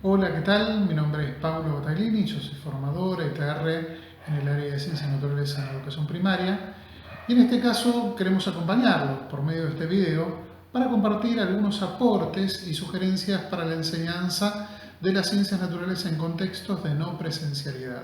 Hola, ¿qué tal? Mi nombre es Pablo Battaglini, yo soy formador ETR en el área de Ciencias Naturales en Educación Primaria y en este caso queremos acompañarlo por medio de este video para compartir algunos aportes y sugerencias para la enseñanza de las ciencias naturales en contextos de no presencialidad.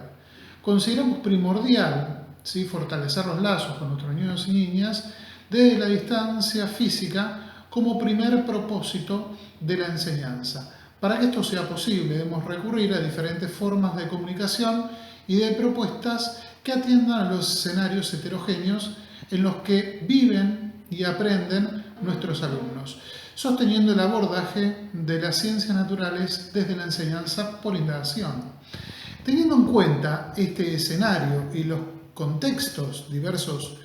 Consideramos primordial, ¿sí?, fortalecer los lazos con nuestros niños y niñas desde la distancia física como primer propósito de la enseñanza. Para que esto sea posible, debemos recurrir a diferentes formas de comunicación y de propuestas que atiendan a los escenarios heterogéneos en los que viven y aprenden nuestros alumnos, sosteniendo el abordaje de las ciencias naturales desde la enseñanza por indagación. Teniendo en cuenta este escenario y los contextos diversos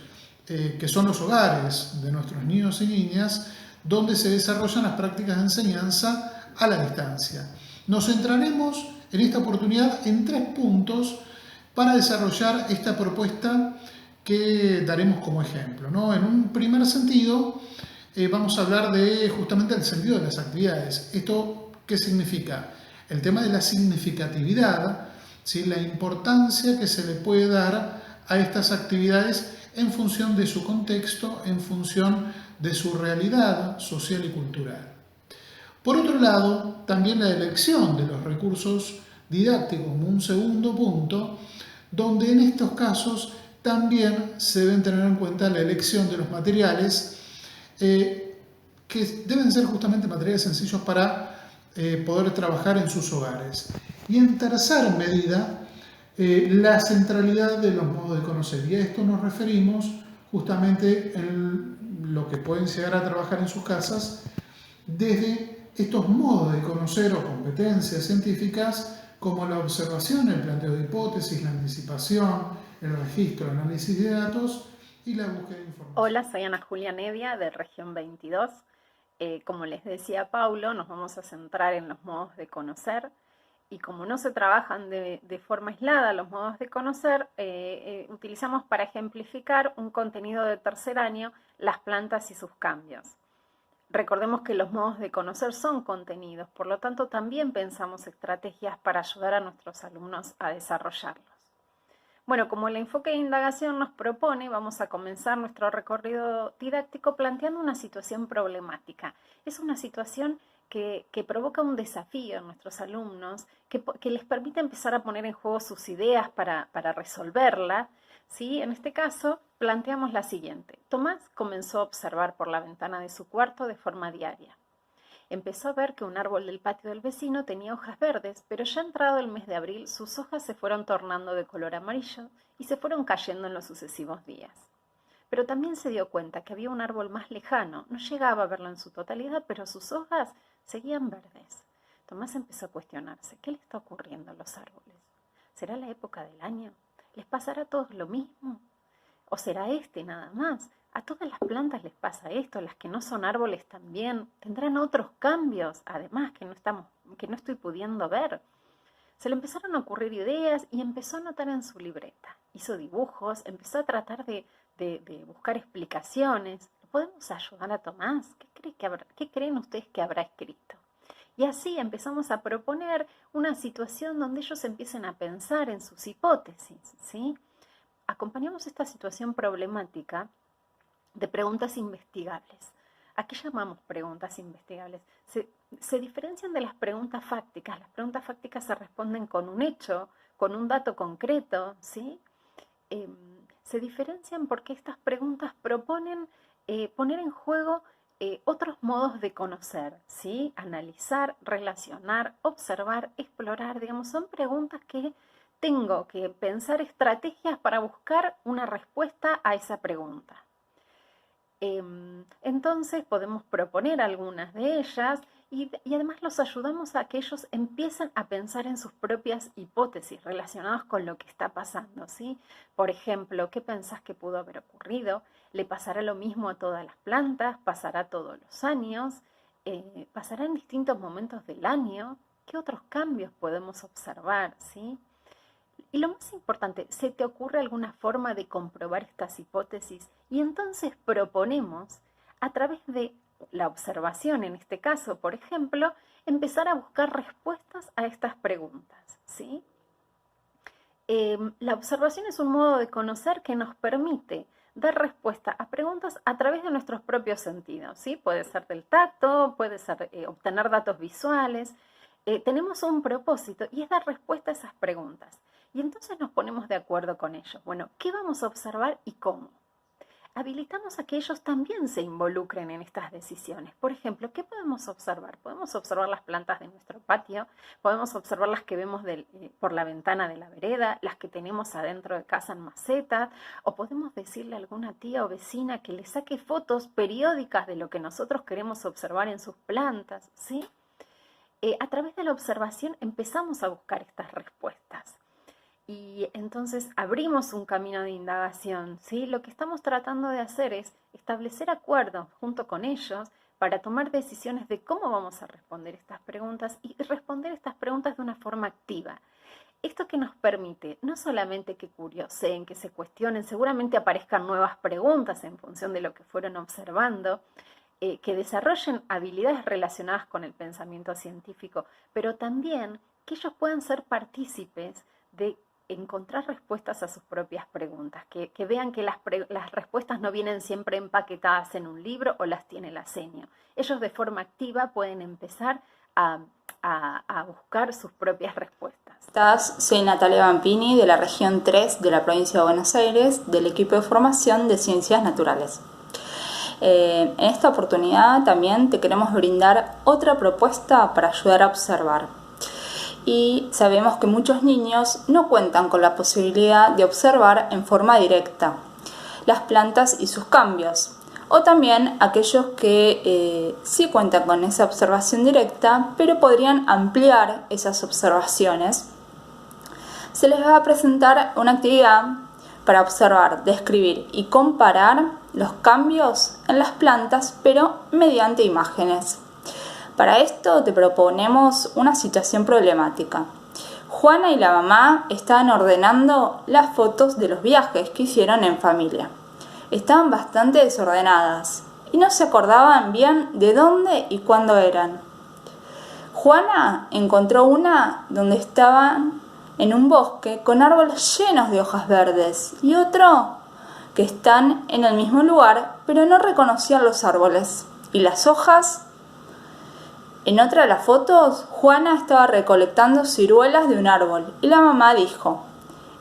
que son los hogares de nuestros niños y niñas, donde se desarrollan las prácticas de enseñanza a la distancia. Nos centraremos en esta oportunidad en 3 puntos para desarrollar esta propuesta que daremos como ejemplo, ¿no? En un primer sentido, vamos a hablar de justamente el sentido de las actividades. ¿Esto qué significa? El tema de la significatividad, ¿sí?, la importancia que se le puede dar a estas actividades en función de su contexto, en función de su realidad social y cultural. Por otro lado, también la elección de los recursos didácticos como un segundo punto, donde en estos casos también se deben tener en cuenta la elección de los materiales, que deben ser justamente materiales sencillos para poder trabajar en sus hogares. Y en tercer medida, la centralidad de los modos de conocer. Y a esto nos referimos justamente en lo que pueden llegar a trabajar en sus casas desde estos modos de conocer o competencias científicas como la observación, el planteo de hipótesis, la anticipación, el registro, el análisis de datos y la búsqueda de información. Hola, soy Ana Julia Nedia de Región 22. Como les decía Paulo, nos vamos a centrar en los modos de conocer y como no se trabajan de forma aislada los modos de conocer, utilizamos para ejemplificar un contenido de tercer año, las plantas y sus cambios. Recordemos que los modos de conocer son contenidos, por lo tanto también pensamos estrategias para ayudar a nuestros alumnos a desarrollarlos. Bueno, como el enfoque de indagación nos propone, vamos a comenzar nuestro recorrido didáctico planteando una situación problemática. Es una situación que provoca un desafío en nuestros alumnos, que les permite empezar a poner en juego sus ideas para resolverla. ¿Sí? En este caso, planteamos la siguiente. Tomás comenzó a observar por la ventana de su cuarto de forma diaria. Empezó a ver que un árbol del patio del vecino tenía hojas verdes, pero ya entrado el mes de abril sus hojas se fueron tornando de color amarillo y se fueron cayendo en los sucesivos días. Pero también se dio cuenta que había un árbol más lejano, no llegaba a verlo en su totalidad, pero sus hojas seguían verdes. Tomás empezó a cuestionarse, ¿qué le está ocurriendo a los árboles? ¿Será la época del año? ¿Les pasará a todos lo mismo? ¿O será este nada más? A todas las plantas les pasa esto, las que no son árboles también. Tendrán otros cambios, además, que no estoy pudiendo ver. Se le empezaron a ocurrir ideas y empezó a anotar en su libreta. Hizo dibujos, empezó a tratar de buscar explicaciones. ¿Podemos ayudar a Tomás? ¿Qué creen ustedes que habrá escrito? Y así empezamos a proponer una situación donde ellos empiecen a pensar en sus hipótesis, ¿sí? Acompañamos esta situación problemática de preguntas investigables. ¿A qué llamamos preguntas investigables? Se diferencian de las preguntas fácticas. Las preguntas fácticas se responden con un hecho, con un dato concreto, ¿sí? Eh, Se diferencian porque estas preguntas proponen poner en juego otros modos de conocer, ¿sí? Analizar, relacionar, observar, explorar, digamos, son preguntas que tengo que pensar estrategias para buscar una respuesta a esa pregunta. Entonces podemos proponer algunas de ellas y además los ayudamos a que ellos empiecen a pensar en sus propias hipótesis relacionadas con lo que está pasando, ¿sí? Por ejemplo, ¿qué pensás que pudo haber ocurrido? ¿Le pasará lo mismo a todas las plantas? ¿Pasará todos los años? ¿Pasará en distintos momentos del año? ¿Qué otros cambios podemos observar, ¿sí? Y lo más importante, ¿se te ocurre alguna forma de comprobar estas hipótesis? Y entonces proponemos, a través de la observación en este caso, por ejemplo, empezar a buscar respuestas a estas preguntas, ¿sí? La observación es un modo de conocer que nos permite dar respuesta a preguntas a través de nuestros propios sentidos, ¿sí? Puede ser del tacto, puede ser obtener datos visuales. Tenemos un propósito y es dar respuesta a esas preguntas. Y entonces nos ponemos de acuerdo con ellos. Bueno, ¿qué vamos a observar y cómo? Habilitamos a que ellos también se involucren en estas decisiones. Por ejemplo, ¿qué podemos observar? Podemos observar las plantas de nuestro patio, podemos observar las que vemos por la ventana de la vereda, las que tenemos adentro de casa en maceta, o podemos decirle a alguna tía o vecina que le saque fotos periódicas de lo que nosotros queremos observar en sus plantas, ¿sí? A través de la observación empezamos a buscar estas respuestas. Y entonces abrimos un camino de indagación, ¿sí? Lo que estamos tratando de hacer es establecer acuerdos junto con ellos para tomar decisiones de cómo vamos a responder estas preguntas y responder estas preguntas de una forma activa. Esto que nos permite no solamente que curioseen, que se cuestionen, seguramente aparezcan nuevas preguntas en función de lo que fueron observando, que desarrollen habilidades relacionadas con el pensamiento científico, pero también que ellos puedan ser partícipes de encontrar respuestas a sus propias preguntas, que vean que las respuestas no vienen siempre empaquetadas en un libro o las tiene la seño. Ellos de forma activa pueden empezar a buscar sus propias respuestas. Soy Natalia Vampini de la región 3 de la provincia de Buenos Aires, del equipo de formación de Ciencias Naturales. En esta oportunidad también te queremos brindar otra propuesta para ayudar a observar. Y sabemos que muchos niños no cuentan con la posibilidad de observar en forma directa las plantas y sus cambios, o también aquellos que sí cuentan con esa observación directa, pero podrían ampliar esas observaciones. Se les va a presentar una actividad para observar, describir y comparar los cambios en las plantas, pero mediante imágenes. Para esto te proponemos una situación problemática. Juana y la mamá estaban ordenando las fotos de los viajes que hicieron en familia. Estaban bastante desordenadas y no se acordaban bien de dónde y cuándo eran. Juana encontró una donde estaban en un bosque con árboles llenos de hojas verdes y otro que están en el mismo lugar, pero no reconocían los árboles y las hojas. En otra de las fotos, Juana estaba recolectando ciruelas de un árbol y la mamá dijo: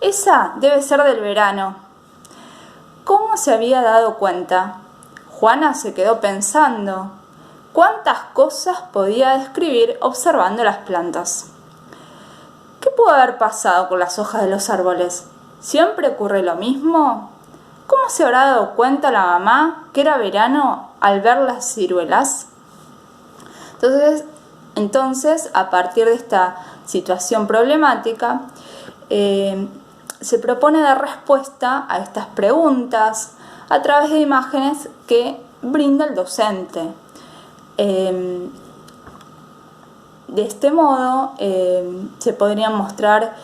«Esa debe ser del verano». ¿Cómo se había dado cuenta? Juana se quedó pensando cuántas cosas podía describir observando las plantas. ¿Qué pudo haber pasado con las hojas de los árboles? ¿Siempre ocurre lo mismo? ¿Cómo se habrá dado cuenta la mamá que era verano al ver las ciruelas? Entonces, a partir de esta situación problemática, se propone dar respuesta a estas preguntas a través de imágenes que brinda el docente. De este modo, se podrían mostrar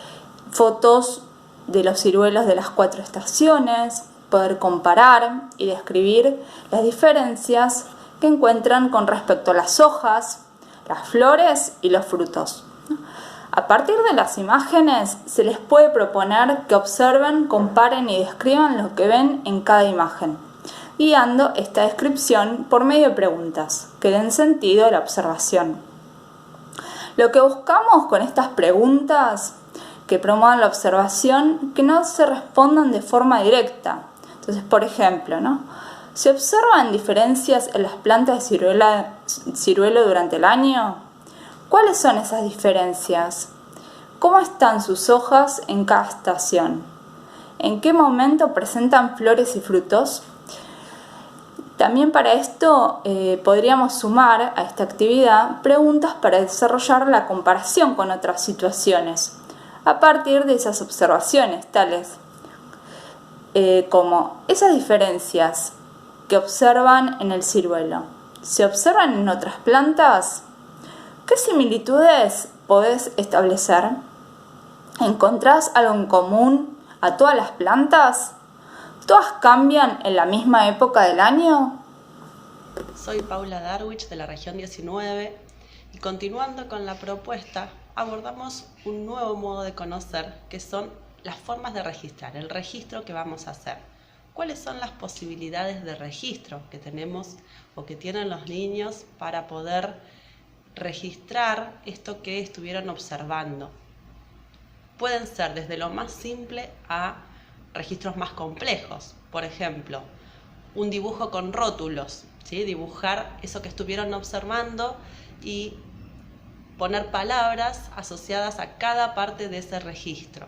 fotos de los ciruelos de las 4 estaciones, poder comparar y describir las diferencias que encuentran con respecto a las hojas, las flores y los frutos. A partir de las imágenes se les puede proponer que observen, comparen y describan lo que ven en cada imagen, guiando esta descripción por medio de preguntas que den sentido a la observación. Lo que buscamos con estas preguntas que promuevan la observación, que no se respondan de forma directa. Entonces, por ejemplo, ¿se observan diferencias en las plantas de ciruelo durante el año? ¿Cuáles son esas diferencias? ¿Cómo están sus hojas en cada estación? ¿En qué momento presentan flores y frutos? También para esto podríamos sumar a esta actividad preguntas para desarrollar la comparación con otras situaciones a partir de esas observaciones, tales como esas diferencias que observan en el ciruelo, ¿se observan en otras plantas? ¿Qué similitudes podés establecer? ¿Encontrás algo en común a todas las plantas? ¿Todas cambian en la misma época del año? Soy Paula Darwich de la región 19 y continuando con la propuesta abordamos un nuevo modo de conocer que son las formas de registrar, el registro que vamos a hacer. ¿Cuáles son las posibilidades de registro que tenemos o que tienen los niños para poder registrar esto que estuvieron observando? Pueden ser desde lo más simple a registros más complejos. Por ejemplo, un dibujo con rótulos, ¿sí? Dibujar eso que estuvieron observando y poner palabras asociadas a cada parte de ese registro.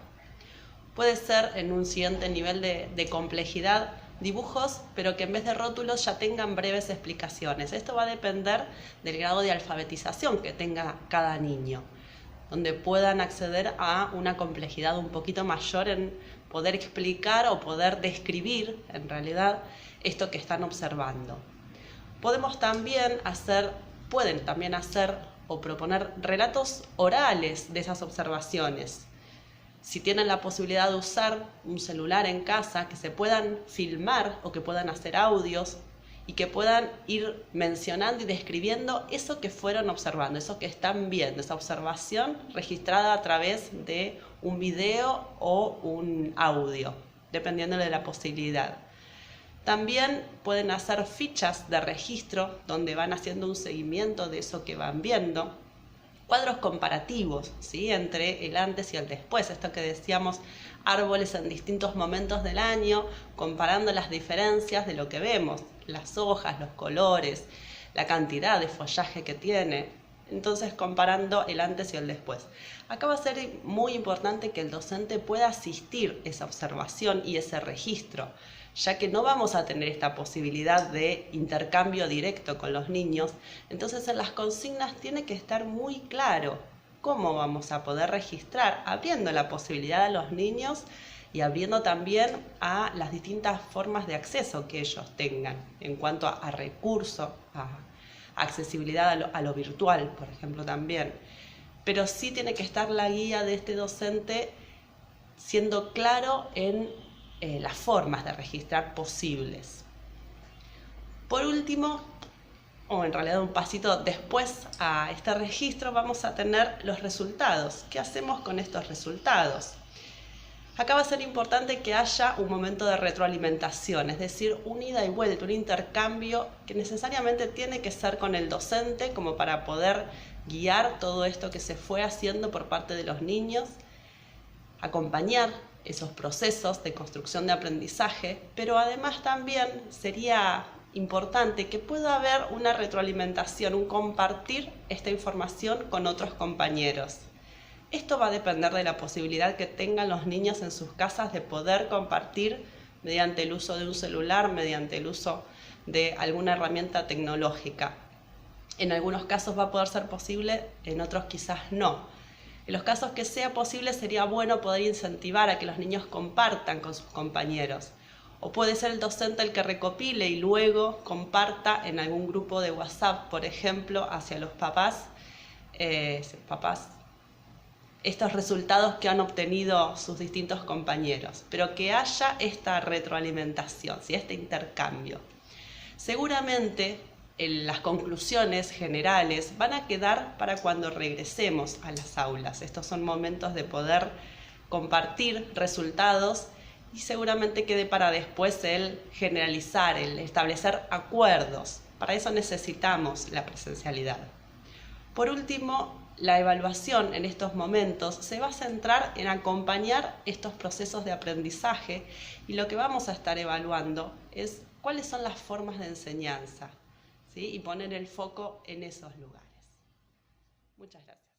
Puede ser en un siguiente nivel de complejidad, dibujos, pero que en vez de rótulos ya tengan breves explicaciones. Esto va a depender del grado de alfabetización que tenga cada niño, donde puedan acceder a una complejidad un poquito mayor en poder explicar o poder describir, en realidad, esto que están observando. Pueden también hacer o proponer relatos orales de esas observaciones. Si tienen la posibilidad de usar un celular en casa, que se puedan filmar o que puedan hacer audios y que puedan ir mencionando y describiendo eso que fueron observando, eso que están viendo, esa observación registrada a través de un video o un audio, dependiendo de la posibilidad. También pueden hacer fichas de registro donde van haciendo un seguimiento de eso que van viendo. Cuadros comparativos, ¿sí? Entre el antes y el después, esto que decíamos, árboles en distintos momentos del año, comparando las diferencias de lo que vemos, las hojas, los colores, la cantidad de follaje que tiene, entonces comparando el antes y el después. Acá va a ser muy importante que el docente pueda asistir esa observación y ese registro, ya que no vamos a tener esta posibilidad de intercambio directo con los niños, entonces en las consignas tiene que estar muy claro cómo vamos a poder registrar, abriendo la posibilidad a los niños y abriendo también a las distintas formas de acceso que ellos tengan en cuanto a recursos, a accesibilidad a lo virtual, por ejemplo, también. Pero sí tiene que estar la guía de este docente siendo claro en las formas de registrar posibles. Por último, o en realidad un pasito después a este registro, vamos a tener los resultados. ¿Qué hacemos con estos resultados? Acá va a ser importante que haya un momento de retroalimentación, es decir, un ida y vuelta, un intercambio que necesariamente tiene que ser con el docente como para poder guiar todo esto que se fue haciendo por parte de los niños, acompañar esos procesos de construcción de aprendizaje, pero además también sería importante que pueda haber una retroalimentación, un compartir esta información con otros compañeros. Esto va a depender de la posibilidad que tengan los niños en sus casas de poder compartir mediante el uso de un celular, mediante el uso de alguna herramienta tecnológica. En algunos casos va a poder ser posible, en otros quizás no. En los casos que sea posible sería bueno poder incentivar a que los niños compartan con sus compañeros. O puede ser el docente el que recopile y luego comparta en algún grupo de WhatsApp, por ejemplo, hacia los papás, estos resultados que han obtenido sus distintos compañeros. Pero que haya esta retroalimentación, ¿sí? Este intercambio. Seguramente las conclusiones generales van a quedar para cuando regresemos a las aulas. Estos son momentos de poder compartir resultados y seguramente quede para después el generalizar, el establecer acuerdos. Para eso necesitamos la presencialidad. Por último, la evaluación en estos momentos se va a centrar en acompañar estos procesos de aprendizaje y lo que vamos a estar evaluando es cuáles son las formas de enseñanza, ¿sí? Y poner el foco en esos lugares. Muchas gracias.